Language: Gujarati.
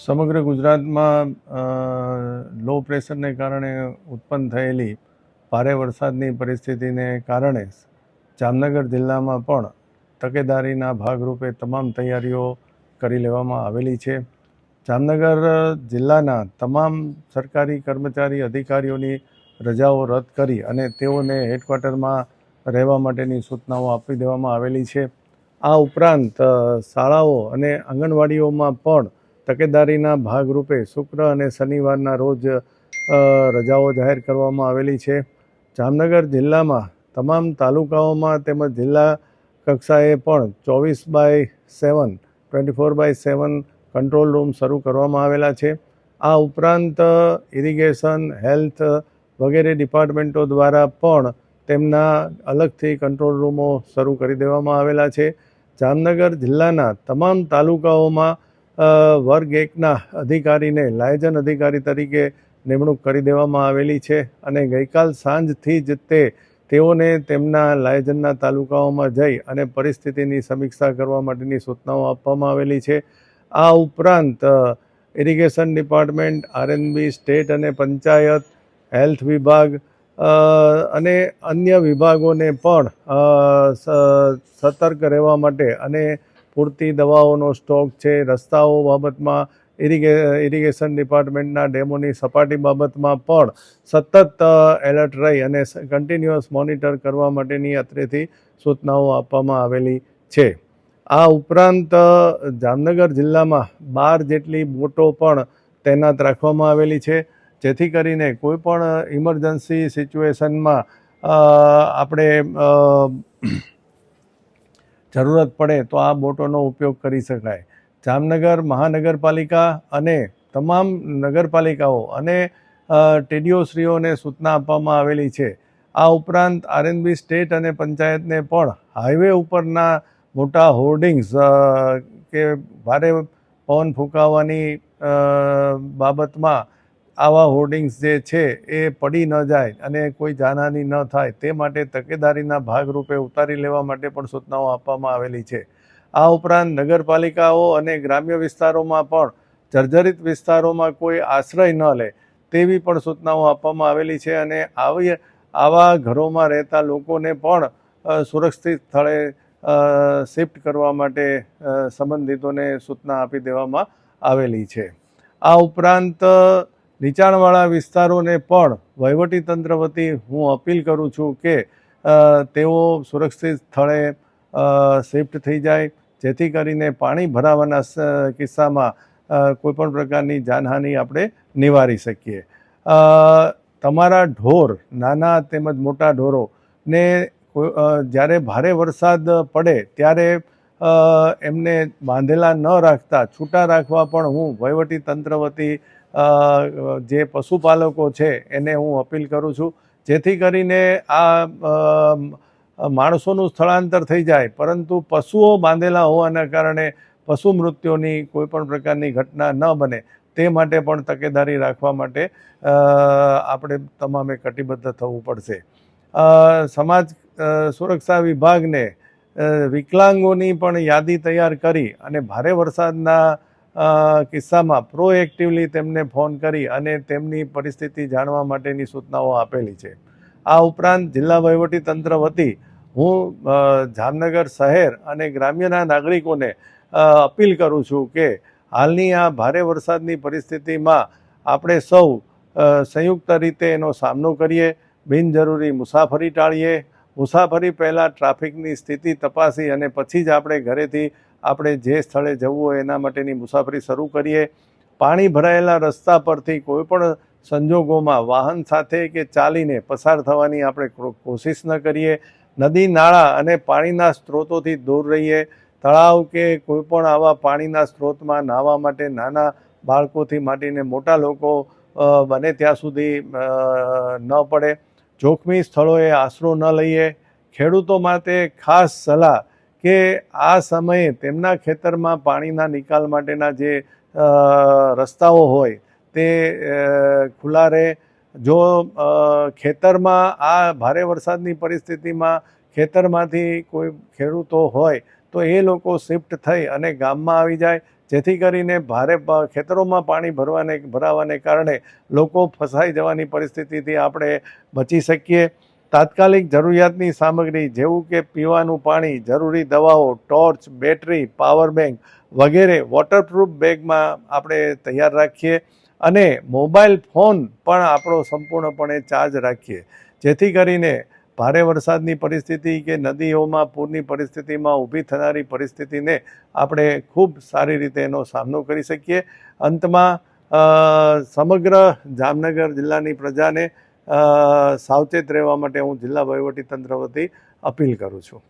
સમગ્ર ગુજરાતમાં લો પ્રેશરને કારણે ઉત્પન્ન થયેલી ભારે વરસાદની પરિસ્થિતિને કારણે જામનગર જિલ્લામાં પણ તકેદારીના ભાગરૂપે તમામ તૈયારીઓ કરી લેવામાં આવેલી છે. જામનગર જિલ્લાના તમામ સરકારી કર્મચારી અધિકારીઓની રજાઓ રદ કરી અને તેઓને હેડક્વાર્ટરમાં રહેવા માટેની સૂચનાઓ આપી દેવામાં આવેલી છે. આ ઉપરાંત શાળાઓ અને આંગણવાડીઓમાં પણ તકેદારીના ભાગરૂપે શુક્ર અને શનિવારના રોજ રજાઓ જાહેર કરવામાં આવેલી છે. જામનગર જિલ્લામાં તમામ તાલુકાઓમાં તેમજ જિલ્લા કક્ષાએ પણ 24/7 24/7 કંટ્રોલ રૂમ શરૂ કરવામાં આવેલા છે. આ ઉપરાંત ઇરિગેશન, હેલ્થ વગેરે ડિપાર્ટમેન્ટો દ્વારા પણ તેમના અલગથી કંટ્રોલ રૂમો શરૂ કરી દેવામાં આવેલા છે. જામનગર જિલ્લાના તમામ તાલુકાઓમાં વર્ગ 1ના અધિકારીને લાયઝન અધિકારી તરીકે નિમણૂક કરી દેવામાં આવેલી છે અને ગઈકાલ સાંજથી જ તેઓને તેમના લાયઝનના તાલુકાઓમાં જઈ અને પરિસ્થિતિની સમીક્ષા કરવા માટેની સૂચનાઓ આપવામાં આવેલી છે. આ ઉપરાંત ઇરિગેશન ડિપાર્ટમેન્ટ, આરએનબી, સ્ટેટ અને પંચાયત, હેલ્થ વિભાગ અને અન્ય વિભાગોને પણ સતર્ક રહેવા માટે અને પૂરતી દવાઓનો સ્ટોક છે, રસ્તાઓ બાબતમાં ઇરિગેશન ડિપાર્ટમેન્ટના ડેમોની સપાટી બાબતમાં પણ સતત એલર્ટ રહી અને કન્ટિન્યુઅસ મોનિટર કરવા માટેની અત્રેથી સૂચનાઓ આપવામાં આવેલી છે. આ ઉપરાંત જામનગર જિલ્લામાં 12 જેટલી બોટો પણ તૈનાત રાખવામાં આવેલી છે, જેથી કરીને કોઈ પણ ઇમરજન્સી સિચ્યુએશનમાં આપણે જરૂરત પડે તો આ બોટોનો ઉપયોગ કરી શકાય. જામનગર મહાનગરપાલિકા અને તમામ નગરપાલિકાઓ અને ટીડીઓશ્રીઓને સૂચના આપવામાં આવેલી છે. આ ઉપરાંત આરએનબી, સ્ટેટ અને પંચાયતને પણ હાઈવે ઉપરના મોટા હોર્ડિંગ્સ કે ભારે પવન ફૂંકાવાની બાબતમાં આવા હોર્ડિંગ્સ જે છે એ પડી ન જાય અને કોઈ જાનહાનિ ન થાય તે માટે તકેદારીના ભાગરૂપે ઉતારી લેવા માટે પણ સૂચનાઓ આપવામાં આવેલી છે. આ ઉપરાંત નગરપાલિકાઓ અને ગ્રામ્ય વિસ્તારોમાં પણ જર્જરિત વિસ્તારોમાં કોઈ આશ્રય ન લે તેવી પણ સૂચનાઓ આપવામાં આવેલી છે અને આવા ઘરોમાં રહેતા લોકોને પણ સુરક્ષિત સ્થળે શિફ્ટ કરવા માટે સંબંધિતોને સૂચના આપી દેવામાં આવેલી છે. આ ઉપરાંત નીચાણવાળા વિસ્તારોને પણ વહીવટીતંત્ર વતી હું અપીલ કરું છું કે તેઓ સુરક્ષિત સ્થળે શિફ્ટ થઈ જાય, જેથી કરીને પાણી ભરાવાના કિસ્સામાં કોઈપણ પ્રકારની જાનહાનિ આપણે નિવારી શકીએ. તમારા ઢોર, નાના તેમજ મોટા ઢોરોને જ્યારે ભારે વરસાદ પડે ત્યારે એમને બાંધેલા ન રાખતા છૂટા રાખવા પણ હું વહીવટીતંત્ર વતી જે પશુપાલકો છે એને હું અપીલ કરું છું, જેથી કરીને આ માણસોનું સ્થળાંતર થઈ જાય પરંતુ પશુઓ બાંધેલા હોવાના કારણે પશુ મૃત્યુની કોઈ પણ પ્રકારની ઘટના ન બને તે માટે પણ તકેદારી રાખવા માટે આપણે તમામે કટિબદ્ધ થવું પડશે. સમાજ સુરક્ષા વિભાગને વિકલાંગોની પણ યાદી તૈયાર કરી અને ભારે વરસાદના કિસ્સામાં પ્રોએક્ટિવલી તેમને ફોન કરી અને તેમની પરિસ્થિતિ જાણવા માટેની સૂચનાઓ આપેલી છે. આ ઉપરાંત જિલ્લા વહીવટીતંત્ર વતી હું જામનગર શહેર અને ગ્રામ્યના નાગરિકોને અપીલ કરું છું કે હાલની આ ભારે વરસાદની પરિસ્થિતિમાં આપણે સૌ સંયુક્ત રીતે એનો સામનો કરીએ, બિનજરૂરી મુસાફરી ટાળીએ, મુસાફરી પહેલાં ટ્રાફિકની સ્થિતિ તપાસી અને પછી જ આપણે ઘરેથી આપણે જે સ્થળે જવું હોય એના માટેની મુસાફરી શરૂ કરીએ. પાણી ભરાયેલા રસ્તા પરથી કોઈપણ સંજોગોમાં વાહન સાથે કે ચાલીને પસાર થવાની આપણે કોશિશ ન કરીએ. નદી, નાળા અને પાણીના સ્ત્રોતોથી દૂર રહીએ. તળાવ કે કોઈપણ આવા પાણીના સ્ત્રોતમાં નાહવા માટે નાના બાળકોથી માંડીને મોટા લોકો બને ત્યાં સુધી ન પડે. જોખમી સ્થળોએ આશરો ન લઈએ. ખેડૂતો માટે ખાસ સલાહ કે આ સમયે તેમના ખેતરમાં પાણીના નિકાલ માટેના જે રસ્તાઓ હોય તે ખુલ્લા રહે. જો ખેતરમાં આ ભારે વરસાદની પરિસ્થિતિમાં ખેતરમાંથી કોઈ ખેડૂતો હોય તો એ લોકો શિફ્ટ થઈ અને ગામમાં આવી જાય, જેથી કરીને ભારે ખેતરોમાં પાણી ભરાવાને કારણે લોકો ફસાઈ જવાની પરિસ્થિતિથી આપણે બચી શકીએ. તાત્કાલિક જરૂરિયાતની સામગ્રી જેવું કે પીવાનું પાણી, જરૂરી દવાઓ, ટોર્ચ, બેટરી, પાવર બેંક વગેરે વોટરપ્રૂફ બેગમાં આપણે તૈયાર રાખીએ અને મોબાઈલ ફોન પણ આપણો સંપૂર્ણપણે ચાર્જ રાખીએ, જેથી કરીને ભારે વરસાદની પરિસ્થિતિ કે નદીઓમાં પૂરની પરિસ્થિતિમાં ઊભી થનારી પરિસ્થિતિને આપણે ખૂબ સારી રીતે એનો સામનો કરી શકીએ. અંતમાં સમગ્ર જામનગર જિલ્લાની પ્રજાને સાવચેત રહેવા માટે હું જિલ્લા વહીવટીતંત્ર વતી અપીલ કરું છું.